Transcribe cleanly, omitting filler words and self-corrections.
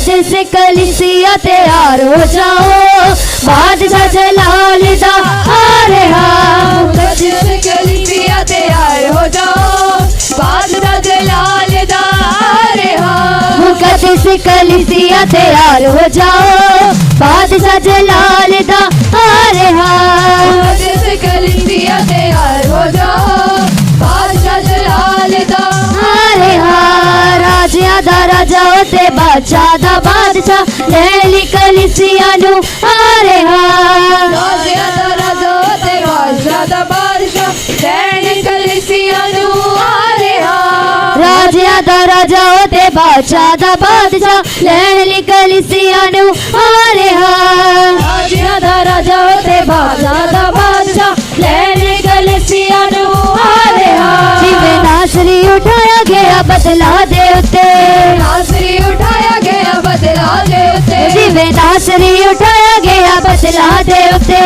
मुकद्दस कलीसिया तैयार हो जाओ, बादशाह जलाल दा आ रहा। मुकद्दस कलीसिया तैयार हो जाओ, बादशाह जलाल दा आ रहा। मुकद्दस कलीसिया तैयार हो जाओ, बादशाह जलाल दा आ रहा। मुकद्दस कलीसिया तैयार हो जाओ, बादशाह जलाल दा आ रहा। राजिया दा राजा ते बादशाह दा बादशाह, लैली कलीसिया नू आ रहा। राजिया दा राजा ते बादशाह दा बादशाह, लैली कलीसिया नू आ रहा। राजिया दा राजा ते बादशाह दा बादशाह, लैली कलीसिया नू आ रहा। राजिया दा राजा ते बादशाह दा बादशाह, लैली कलीसिया नू आ रहा। जिवें नासरी उठाया गया बदला दे उत्ते, नासरी उठाया गया बदला दे उत्ते, जिवें नासरी उठाया गया बदला दे उत्ते।